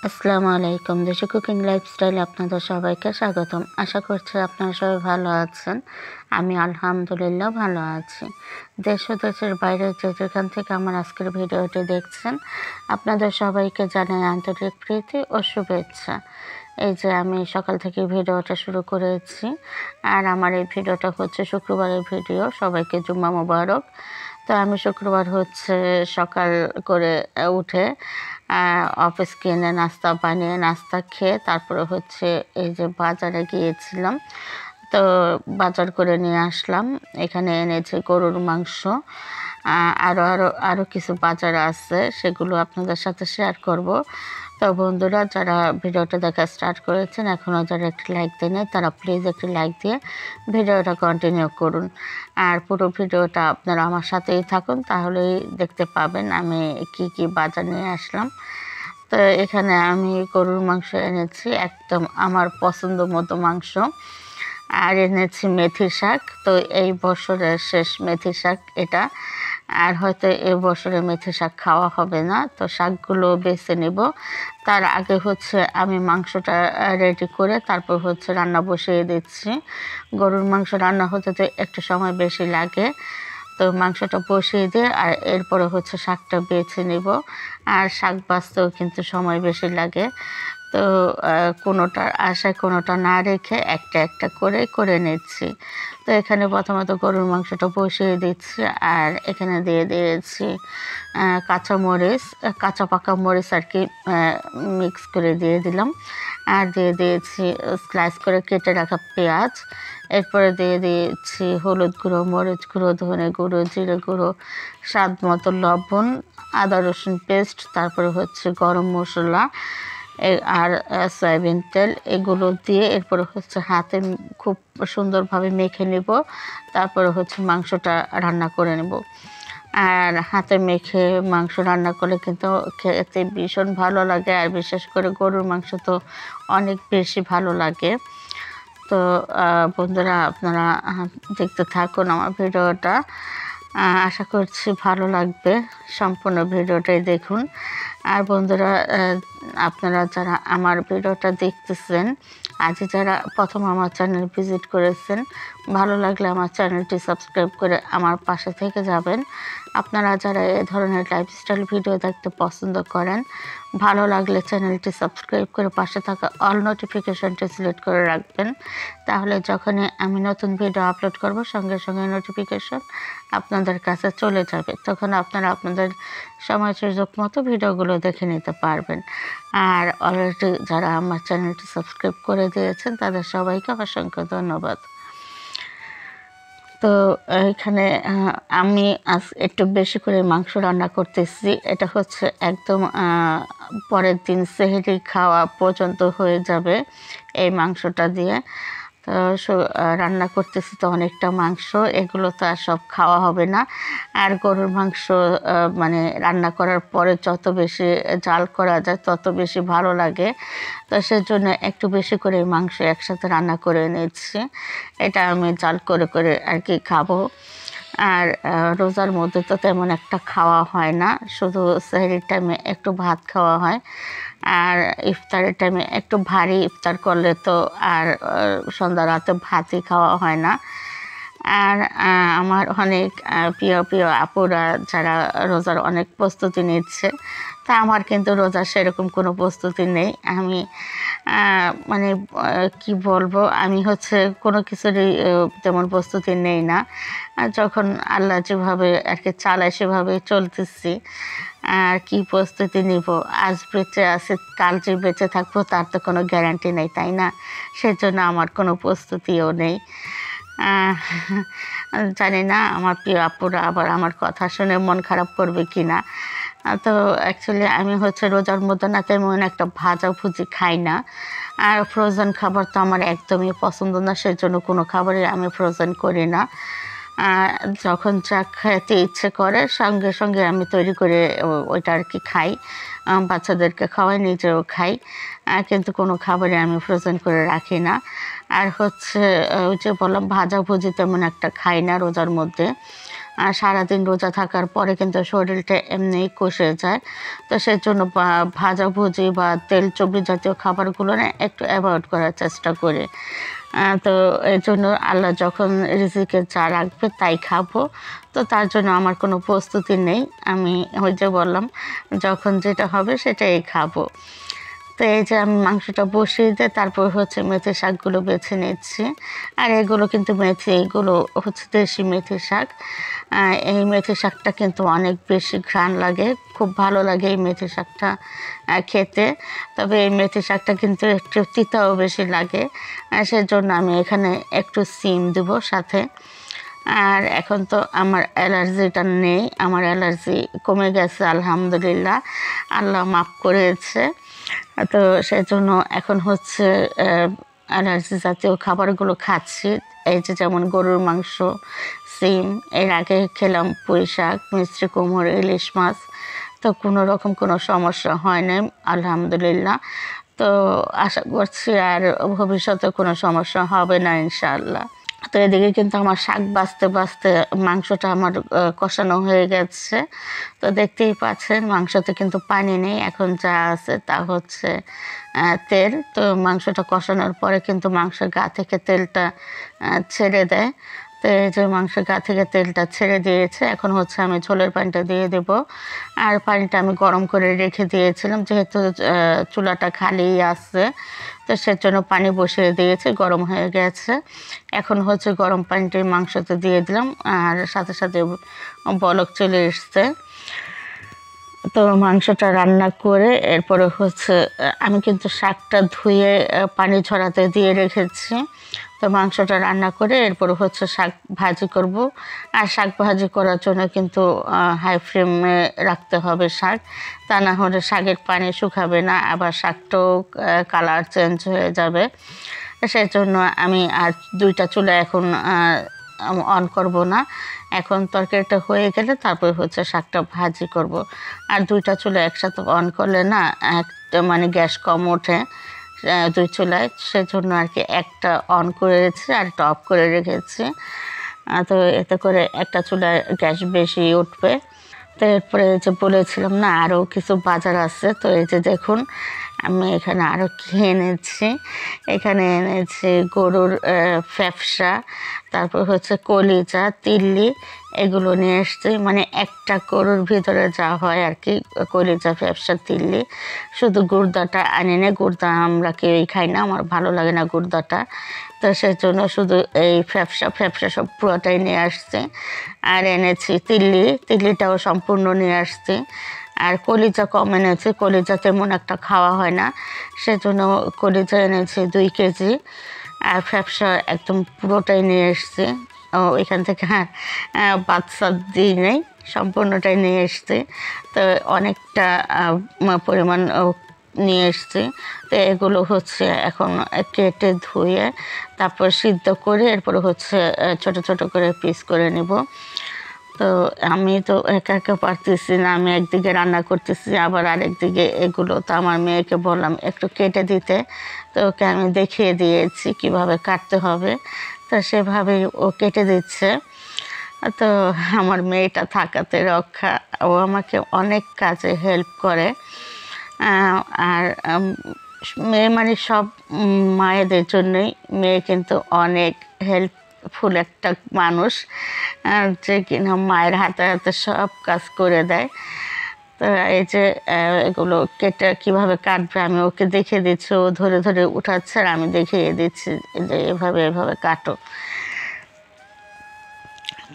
আসসালামু আলাইকুম। দেশি কুকিং লাইফস্টাইলে আপনাদের সবাইকে স্বাগতম। আশা করছি আপনারা সবাই ভালো আছেন। আমি আলহামদুলিল্লাহ ভালো আছি। দেশ ও দেশের বাইরে যে যেখান থেকে আমার আজকের ভিডিওটি দেখছেন, আপনাদের সবাইকে জানাই আন্তরিক প্রীতি ও শুভেচ্ছা। এই যে আমি সকাল থেকে ভিডিওটা শুরু করেছি, আর আমার এই ভিডিওটা হচ্ছে শুক্রবারের ভিডিও। সবাইকে জুম্মা মোবারক। তো আমি শুক্রবার হচ্ছে সকাল করে উঠে অফিস কিনে নাস্তা বানিয়ে নাস্তা খেয়ে তারপরে হচ্ছে এই যে বাজারে গিয়েছিলাম। তো বাজার করে নিয়ে আসলাম। এখানে এনেছে গরুর মাংস, আরও আরও আরও কিছু বাজার আছে, সেগুলো আপনাদের সাথে শেয়ার করব। তো বন্ধুরা, যারা ভিডিওটা দেখা স্টার্ট করেছেন এখনও যারা একটি লাইক দেননি, তারা প্লিজ একটি লাইক দিয়ে ভিডিওটা কন্টিনিউ করুন। আর পুরো ভিডিওটা আপনারা আমার সাথেই থাকুন, তাহলেই দেখতে পাবেন আমি কি কি বাজার নিয়ে আসলাম। তো এখানে আমি গরুর মাংস এনেছি, একদম আমার পছন্দ মতো মাংস। আর এনেছি মেথি শাক। তো এই বছরের শেষ মেথি শাক এটা, আর হয়তো এ বছরে মেথি শাক খাওয়া হবে না। তো শাকগুলো বেছে নেব। তার আগে হচ্ছে আমি মাংসটা রেডি করে তারপর হচ্ছে রান্না বসিয়ে দিচ্ছি। গরুর মাংস রান্না হতে তো একটু সময় বেশি লাগে। তো মাংসটা বসিয়ে দিয়ে আর এরপরে হচ্ছে শাকটা বেছে নেব। আর শাক বাছতেও কিন্তু সময় বেশি লাগে। তো কোনোটার আশায় কোনোটা না রেখে একটা একটা করে নিচ্ছি। তো এখানে প্রথমত গরুর মাংসটা বসিয়ে দিচ্ছি, আর এখানে দিয়ে দিয়েছি কাঁচামরিচ, কাঁচা পাকা মরিচ আর কি মিক্স করে দিয়ে দিলাম। আর দিয়ে দিয়েছি স্লাইস করে কেটে রাখা পেঁয়াজ। এরপরে দিয়ে দিয়েছি হলুদ গুঁড়ো, মরিচ গুঁড়ো, ধনে গুঁড়ো, জিরে গুঁড়ো, স্বাদ মতো লবণ, আদা রসুন পেস্ট, তারপরে হচ্ছে গরম মশলা আর সয়াবিন তেল, এগুলো দিয়ে এরপরে হচ্ছে হাতে খুব সুন্দরভাবে মেখে নেব। তারপরে হচ্ছে মাংসটা রান্না করে নেব। আর হাতে মেখে মাংস রান্না করলে কিন্তু খেতে ভীষণ ভালো লাগে, আর বিশেষ করে গরুর মাংস তো অনেক বেশি ভালো লাগে। তো বন্ধুরা, আপনারা দেখতে থাকুন আমার ভিডিওটা। আশা করছি ভালো লাগবে, সম্পূর্ণ ভিডিওটাই দেখুন। আর বন্ধুরা, আপনারা যারা আমার ভিডিওটা দেখতেছেন, আজ যারা প্রথম আমার চ্যানেল ভিজিট করেছেন, ভালো লাগলে আমার চ্যানেলটি সাবস্ক্রাইব করে আমার পাশে থেকে যাবেন। আপনারা যারা এ ধরনের লাইফস্টাইল ভিডিও দেখতে পছন্দ করেন, ভালো লাগলে চ্যানেলটি সাবস্ক্রাইব করে পাশে থাকা অল নোটিফিকেশনটি সিলেক্ট করে রাখবেন। তাহলে যখনই আমি নতুন ভিডিও আপলোড করব, সঙ্গে সঙ্গে নোটিফিকেশন আপনাদের কাছে চলে যাবে। তখন আপনারা আপনাদের সময় সুযোগ মতো ভিডিওগুলো দেখে নিতে পারবেন। আর অলরেডি যারা আমার চ্যানেলটি সাবস্ক্রাইব করে দিয়েছেন, তাদের সবাইকে অসংখ্য ধন্যবাদ। তো এখানে আমি আজ একটু বেশি করে মাংস রান্না করতেছি। এটা হচ্ছে একদম পরের দিন সেহরি খাওয়া পর্যন্ত হয়ে যাবে এই মাংসটা দিয়ে। তো রান্না করতেছি তো অনেকটা মাংস, এগুলো তো আর সব খাওয়া হবে না। আর গরুর মাংস মানে রান্না করার পরে যত বেশি জাল করা যায় তত বেশি ভালো লাগে। তো সেজন্য একটু বেশি করে মাংস একসাথে রান্না করে নিচ্ছি। এটা আমি জাল করে করে আর কি খাবো। আর রোজার মধ্যে তো তেমন একটা খাওয়া হয় না, শুধু সেহরির টাইমে একটু ভাত খাওয়া হয়। আর ইফতারের টাইমে একটু ভারী ইফতার করলে তো আর সন্ধ্যা রাতে ভাতই খাওয়া হয় না। আর আমার অনেক প্রিয় প্রিয় আপুরা যারা রোজার অনেক প্রস্তুতি নিচ্ছে, তা আমার কিন্তু রোজার সেরকম কোনো প্রস্তুতি নেই। আমি মানে কি বলবো, আমি হচ্ছে কোনো কিছুরই তেমন প্রস্তুতি নেই না। যখন আল্লাহ যেভাবে আর কি চালায় সেভাবেই চলতেছি। আর কি প্রস্তুতি নিব, আজ বেঁচে আছি, কাল যে বেঁচে থাকবো তার তো কোনো গ্যারান্টি নেই, তাই না? সেজন্য আমার কোনো প্রস্তুতিও নেই। জানি না আমার প্রিয় আপুরা আবার আমার কথা শুনে মন খারাপ করবে কি না। তো অ্যাকচুয়ালি আমি হচ্ছে রোজার মধ্যে না তেমন একটা ভাজাভুজি খাই না। আর ফ্রোজেন খাবার তো আমার একদমই পছন্দ না, সেজন্য কোনো খাবারই আমি ফ্রোজেন করি না। যখন যা খেতে ইচ্ছে করে সঙ্গে সঙ্গে আমি তৈরি করে ওইটা আর কি খাই, বাচ্চাদেরকে খাওয়াই, নিজেও খাই। কিন্তু কোনো খাবারই আমি ফ্রোজেন করে রাখি না। আর হচ্ছে ওই যে বললাম, ভাজাভুজি তেমন একটা খাই না রোজার মধ্যে। সারাদিন রোজা থাকার পরে কিন্তু শরীরটা এমনিই কষে যায়। তো সেজন্য ভাজাভুজি বা তেল চর্বি জাতীয় খাবারগুলো না একটু অ্যাভয়েড করার চেষ্টা করি। তো এই জন্য আল্লাহ যখন রিজিকে যা রাখবে তাই খাবো। তো তার জন্য আমার কোনো প্রস্তুতি নেই। আমি ওই যে বললাম, যখন যেটা হবে সেটাই খাবো। তো এই যে আমি মাংসটা বসিয়ে দিয়ে তারপর হচ্ছে মেথি শাকগুলো বেছে নিচ্ছি। আর এগুলো কিন্তু এইগুলো হচ্ছে দেশি মেথি শাক। এই মেথি শাকটা কিন্তু অনেক বেশি ঘ্রাণ লাগে, খুব ভালো লাগে এই মেথি শাকটা খেতে। তবে এই মেথি শাকটা কিন্তু একটু তিতাও বেশি লাগে, সেজন্য আমি এখানে একটু সিম দেবো সাথে। আর এখন তো আমার অ্যালার্জিটা নেই, আমার অ্যালার্জি কমে গেছে আলহামদুলিল্লাহ, আল্লাহ মাফ করেছে। তো সেজন্য এখন হচ্ছে অ্যালার্জি জাতীয় খাবারগুলো খাচ্ছি। এই যে যেমন গরুর মাংস, সিম, এর আগে খেলাম পুঁই শাক, মিষ্টি কুমড়ো, ইলিশ মাছ। তো কোনো রকম কোনো সমস্যা হয় নাই আলহামদুলিল্লাহ। তো আশা করছি আর ভবিষ্যতে কোনো সমস্যা হবে না ইনশাআল্লাহ। তো এদিকে কিন্তু আমার শাক বাছতে বাছতে মাংসটা আমার কষানো হয়ে গেছে। তো দেখতেই পাচ্ছেন মাংসতে কিন্তু পানি নেই, এখন যা আছে তা হচ্ছে তেল। তো মাংসটা কষানোর পরে কিন্তু মাংসের গা থেকে তেলটা ছেড়ে দেয়। তো এই যে মাংসের গা থেকে তেলটা ছেড়ে দিয়েছে, এখন হচ্ছে আমি ঝোলের পানিটা দিয়ে দেব। আর পানিটা আমি গরম করে রেখে দিয়েছিলাম, যেহেতু চুলাটা খালি আছে, তো সেজন্য পানি বসিয়ে দিয়েছি, গরম হয়ে গেছে। এখন হচ্ছে গরম পানিটা মাংসতে দিয়ে দিলাম, আর সাথে সাথে বলক চলে এসছে। তো মাংসটা রান্না করে এরপরে হচ্ছে আমি কিন্তু শাকটা ধুয়ে পানি ঝরাতে দিয়ে রেখেছি। তো মাংসটা রান্না করে এরপরে হচ্ছে শাক ভাজি করব। আর শাক ভাজি করার জন্য কিন্তু হাই ফ্লেমে রাখতে হবে শাক, তা না হলে শাকের পানি শুকাবে না, আবার শাকটাও কালার চেঞ্জ হয়ে যাবে। সেই জন্য আমি আর দুইটা চুলা এখন অন করব না। এখন তরকারিটা হয়ে গেলে তারপর হচ্ছে শাকটা ভাজি করব। আর দুইটা চুলা একসাথে অন করলে না একটা মানে গ্যাস কম ওঠে দুই চুলায়, সেজন্য আর কি একটা অন করেছি আর একটা অফ করে রেখেছি। তো এতে করে একটা চুলায় গ্যাস বেশি উঠবে। তো এরপরে যে বলেছিলাম না আরও কিছু বাজার আছে, তো এই যে দেখুন আমি এখানে আরও কি এনেছি। এখানে এনেছি গরুর ফ্যাপসা, তারপর হচ্ছে কলিজা, তিল্লি, এগুলো নিয়ে এসছি। মানে একটা গরুর ভিতরে যা হয় আর কি, কলিজা, ফ্যাপসা, তিল্লি। শুধু গুর্দাটা আনি না, গুর্দা আমরা কেউই খাই না, আমার ভালো লাগে না গুর্দাটা। তো সেজন্য শুধু এই ফ্যাপসা সব পুরোটাই নিয়ে আসছি। আর এনেছি তিল্লিটাও সম্পূর্ণ নিয়ে আসছি। আর কলিজা কম এনেছি, কলিজা তেমন একটা খাওয়া হয় না, সেজন্য কলিজা এনেছি 2 কেজি। আর ফ্যাপসা একদম পুরোটাই নিয়ে এসছি, এখান থেকে বাচ্চা দিই নেই, সম্পূর্ণটাই নিয়ে এসছি। তো অনেকটা পরিমাণ নিয়ে এসছি। তো এগুলো হচ্ছে এখন কেটে ধুয়ে তারপর সিদ্ধ করে এরপরে হচ্ছে ছোট ছোট করে পিস করে নেব। তো আমি তো একা একা পারতেছি না, আমি একদিকে রান্না করতেছি আবার আরেকদিকে এগুলো। তো আমার মেয়েকে বললাম একটু কেটে দিতে, তো ওকে আমি দেখিয়ে দিয়েছি কিভাবে কাটতে হবে। তো সেভাবেই ও কেটে দিচ্ছে। তো আমার মেয়েটা থাকাতে রক্ষা, ও আমাকে অনেক কাজে হেল্প করে। আর মেয়ে মানে সব মায়েদের জন্যই, মেয়ে কিন্তু অনেক হেল্পফুল একটা মানুষ, যে কিনা মায়ের হাতে হাতে সব কাজ করে দেয়। তো এই যে এগুলো কেটে কীভাবে কাটবে আমি ওকে দেখিয়ে দিচ্ছি, ও ধরে ধরে উঠাচ্ছে আর আমি দেখিয়ে দিচ্ছি যে এভাবে এভাবে কাটো।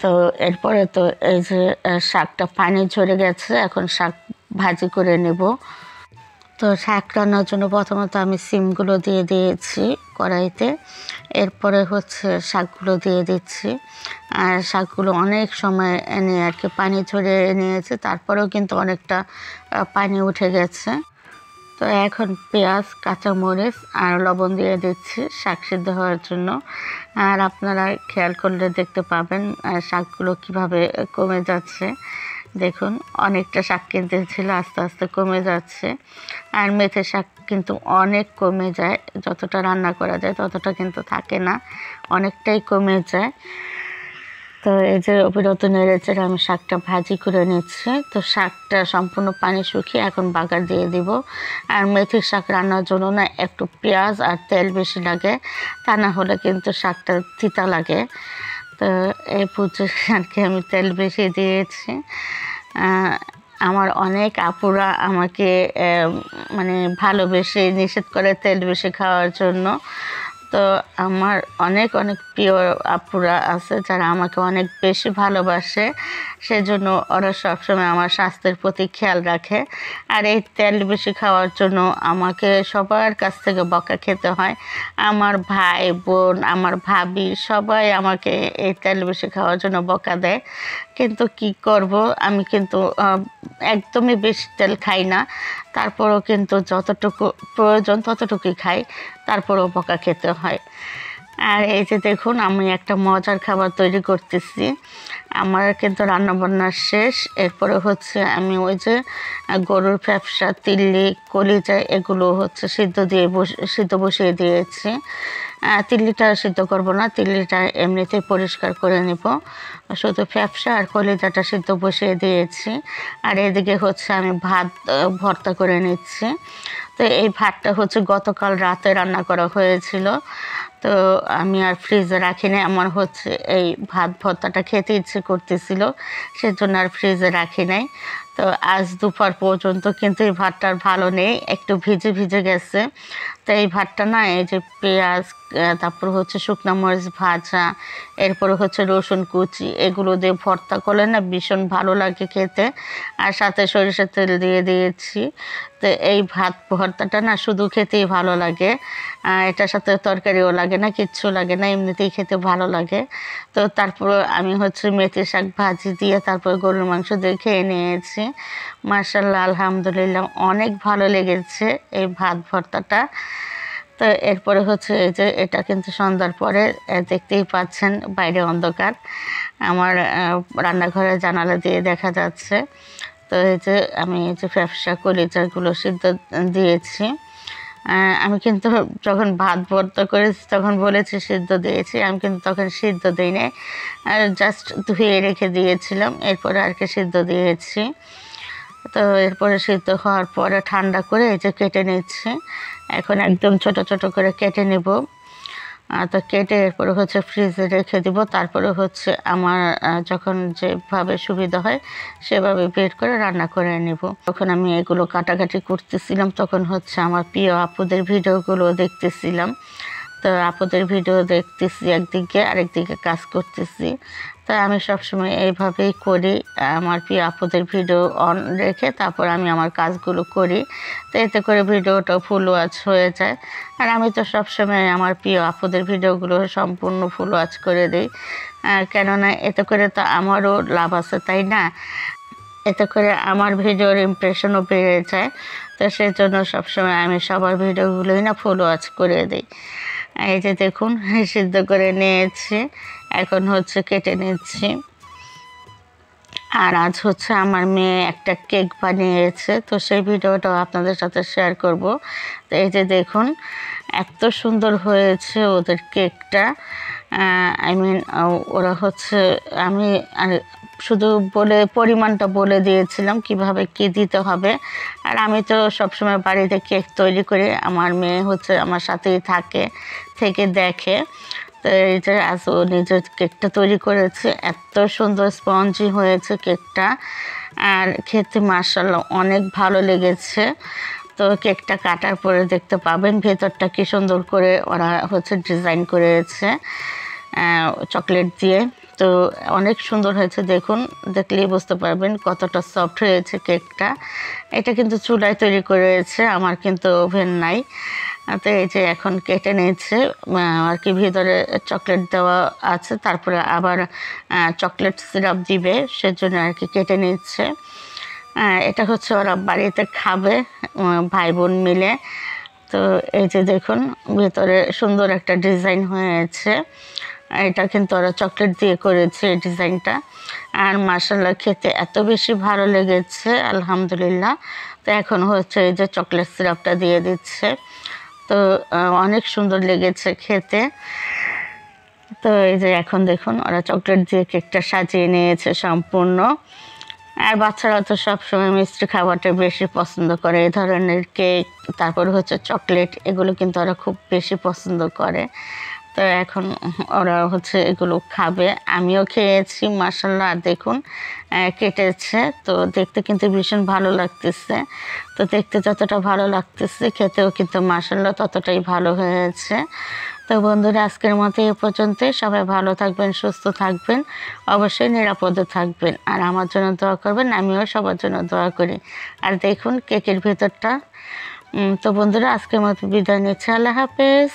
তো এরপরে তো এই যে শাকটা পানি ঝরে গেছে, এখন শাক ভাজি করে নেব। তো শাক রান্নার জন্য প্রথমত আমি সিমগুলো দিয়ে দিয়েছি কড়াইতে, এরপরে হচ্ছে শাকগুলো দিয়ে দিচ্ছি। আর শাকগুলো অনেক সময় নিয়ে আর কি পানি ঝরিয়ে নিয়েছে, তারপরেও কিন্তু অনেকটা পানি উঠে গেছে। তো এখন পেঁয়াজ, কাঁচামরিচ আর লবণ দিয়ে দিচ্ছি শাক সিদ্ধ হওয়ার জন্য। আর আপনারা খেয়াল করলে দেখতে পাবেন শাকগুলো কিভাবে কমে যাচ্ছে। দেখুন অনেকটা শাক কিনতে ছিল, আস্তে আস্তে কমে যাচ্ছে। আর মেথি শাক কিন্তু অনেক কমে যায়, যতটা রান্না করা যায় ততটা কিন্তু থাকে না, অনেকটাই কমে যায়। তো এই যে অবিরত নেড়েচেড়ে আমি শাকটা ভাজি করে নিচ্ছি। তো শাকটা সম্পূর্ণ পানি শুকিয়ে এখন বাগার দিয়ে দিব। আর মেথির শাক রান্নার জন্য না একটু পেঁয়াজ আর তেল বেশি লাগে, তা না হলে কিন্তু শাকটা তিতা লাগে। তো এই বুঝে আর কি আমি তেল বেশি দিয়েছি। আমার অনেক আপুরা আমাকে মানে ভালোবেসে নিষেধ করে তেল বেশি খাওয়ার জন্য। তো আমার অনেক অনেক প্রিয় আপুরা আছে যারা আমাকে অনেক বেশি ভালোবাসে, সেজন্য ওরা সবসময় আমার স্বাস্থ্যের প্রতি খেয়াল রাখে। আর এই তেল বেশি খাওয়ার জন্য আমাকে সবার কাছ থেকে বকা খেতে হয়। আমার ভাই বোন, আমার ভাবি সবাই আমাকে এই তেল বেশি খাওয়ার জন্য বকা দেয়। কিন্তু কি করব, আমি কিন্তু একদমই বেশি তেল খাই না। তারপরও কিন্তু যতটুকু প্রয়োজন ততটুকুই খাই, তারপরেও বকা খেতে হয়। আর এই যে দেখুন, আমি একটা মজার খাবার তৈরি করতেছি। আমার কিন্তু রান্নাবান্না শেষ। এরপরে হচ্ছে আমি ওই যে গরুর ফ্যাপসা, তিল্লি, কলিজা এগুলো হচ্ছে সিদ্ধ বসিয়ে দিয়েছি। তিল্লিটা সিদ্ধ করব না, তিল্লিটা এমনিতেই পরিষ্কার করে নেব। শুধু ফ্যাপসা আর কলিজাটা সিদ্ধ বসিয়ে দিয়েছি। আর এদিকে হচ্ছে আমি ভাত ভর্তা করে নিচ্ছি। তো এই ভাতটা হচ্ছে গতকাল রাতে রান্না করা হয়েছিল। তো আমি আর ফ্রিজে রাখিনি। আমার হচ্ছে এই ভাত ভর্তাটা খেতে ইচ্ছে করতেছিল, সেজন্য আর ফ্রিজে রাখি নাই। তো আজ দুপুর পর্যন্ত কিন্তু এই ভাতটা আর ভালো নেই, একটু ভিজে ভিজে গেছে। তো এই ভাতটা না, এই যে পেঁয়াজ, তারপর হচ্ছে শুকনো মরিচ ভাজা, এরপরে হচ্ছে রসুন কুচি, এগুলো দিয়ে ভর্তা করলে না ভীষণ ভালো লাগে খেতে। আর সাথে সরিষার তেল দিয়ে দিয়েছি। তো এই ভাত ভর্তাটা না শুধু খেতেই ভালো লাগে, এটার সাথে তরকারিও লাগে না, কিচ্ছু লাগে না, এমনিতেই খেতে ভালো লাগে। তো তারপর আমি হচ্ছে মেথি শাক ভাজি দিয়ে তারপর গরুর মাংস দিয়ে খেয়ে নিয়েছি। মাশাআল্লাহ, আলহামদুলিল্লাহ, অনেক ভালো লেগেছে এই ভাত ভর্তাটা। তো এরপরে হচ্ছে এই যে এটা কিন্তু সন্ধ্যার পরে, দেখতেই পাচ্ছেন বাইরে অন্ধকার, আমার রান্নাঘরের জানালা দিয়ে দেখা যাচ্ছে। তো এই যে আমি এই যে ফ্যাপসা কলিজাগুলো সিদ্ধ দিয়েছি। আমি কিন্তু যখন ভাত ভর্তা করেছি তখন বলেছি সিদ্ধ দিয়েছি, আমি কিন্তু তখন সিদ্ধ দিই নাই, আর জাস্ট ধুয়ে রেখে দিয়েছিলাম, এরপরে আর কি সিদ্ধ দিয়েছি। তো এরপরে সিদ্ধ হওয়ার পরে ঠান্ডা করে এই যে কেটে নিচ্ছি। এখন একদম ছোট ছোট করে কেটে নেব। তো কেটে এরপরে হচ্ছে ফ্রিজে রেখে দিব। তারপরে হচ্ছে আমার যখন যেভাবে সুবিধা হয় সেভাবে বের করে রান্না করে নেব। তখন আমি এগুলো কাটাকাটি করতেছিলাম, তখন হচ্ছে আমার প্রিয় আপুদের ভিডিওগুলো দেখতেছিলাম। তো আপুদের ভিডিও দেখতেছি একদিকে, আরেকদিকে কাজ করতেছি। তাই আমি সবসময় এইভাবেই করি, আমার প্রিয় আপুদের ভিডিও অন রেখে তারপর আমি আমার কাজগুলো করি। তো এতে করে ভিডিওটা ফুল ওয়াচ হয়ে যায়। আর আমি তো সবসময় আমার প্রিয় আপুদের ভিডিওগুলো সম্পূর্ণ ফুল ওয়াচ করে দিই, কেননা এতে করে তো আমারও লাভ আছে, তাই না? এতে করে আমার ভিডিওর ইমপ্রেশনও বেড়ে যায়। তো সেজন্য সবসময় আমি সবার ভিডিওগুলোই না ফুল ওয়াচ করে দিই। এই যে দেখুন, সিদ্ধ করে নিয়েছি, এখন হচ্ছে কেটে নিচ্ছি। আর আজ হচ্ছে আমার মেয়ে একটা কেক বানিয়েছে, তো সেই ভিডিওটাও আপনাদের সাথে শেয়ার করব। তো এই যে দেখুন, এত সুন্দর হয়েছে ওদের কেকটা। আই মিন, ওরা হচ্ছে, আমি শুধু পরিমাণটা বলে দিয়েছিলাম কিভাবে কি দিতে হবে। আর আমি তো সবসময় বাড়িতে কেক তৈরি করি, আমার মেয়ে হচ্ছে আমার সাথেই থেকে দেখে। তো এই যে আজ ও নিজের কেকটা তৈরি করেছে, এত সুন্দর স্পঞ্জি হয়েছে কেকটা, আর খেতে মাশাআল্লাহ অনেক ভালো লেগেছে। তো কেকটা কাটার পরে দেখতে পাবেন ভেতরটা কি সুন্দর করে ওরা হচ্ছে ডিজাইন করেছে চকলেট দিয়ে। তো অনেক সুন্দর হয়েছে, দেখুন, দেখলেই বুঝতে পারবেন কতটা সফট হয়েছে কেকটা। এটা কিন্তু চুলায় তৈরি করেছে, আমার কিন্তু ওভেন নাই। তো এই যে এখন কেটে নিয়েছে, আর কি ভিতরে চকলেট দেওয়া আছে, তারপরে আবার চকলেট সিরাপ দিবে, সেজন্য আর কি কেটে নিচ্ছে। এটা হচ্ছে ওরা বাড়িতে খাবে ভাই বোন মিলে। তো এই যে দেখুন, ভিতরে সুন্দর একটা ডিজাইন হয়েছে, এটা কিন্তু ওরা চকলেট দিয়ে করেছে এই ডিজাইনটা। আর মাশাআল্লাহ খেতে এত বেশি ভালো লেগেছে, আলহামদুলিল্লাহ। তো এখন হচ্ছে এই যে চকলেট সিরাপটা দিয়ে দিচ্ছে। তো অনেক সুন্দর লেগেছে খেতে। তো এই যে এখন দেখুন ওরা চকলেট দিয়ে কেকটা সাজিয়ে নিয়েছে সম্পূর্ণ। আর বাচ্চারা তো সবসময় মিষ্টি খাবারটা বেশি পছন্দ করে, এই ধরনের কেক, তারপর হচ্ছে চকলেট, এগুলো কিন্তু ওরা খুব বেশি পছন্দ করে। তো এখন ওরা হচ্ছে এগুলো খাবে, আমিও খেয়েছি মাশাআল্লাহ। আর দেখুন কেটেছে, তো দেখতে কিন্তু ভীষণ ভালো লাগতেছে। তো দেখতে যতটা ভালো লাগতেছে খেতেও কিন্তু মাশাআল্লাহ ততটাই ভালো হয়েছে। তো বন্ধুরা আজকের মতো এ পর্যন্তই। সবাই ভালো থাকবেন, সুস্থ থাকবেন, অবশ্যই নিরাপদে থাকবেন, আর আমার জন্য দোয়া করবেন, আমিও সবার জন্য দোয়া করি। আর দেখুন কেকের ভেতরটা। তো বন্ধুরা আজকের মতো বিদায় নিচ্ছি, আল্লাহ হাফেজ।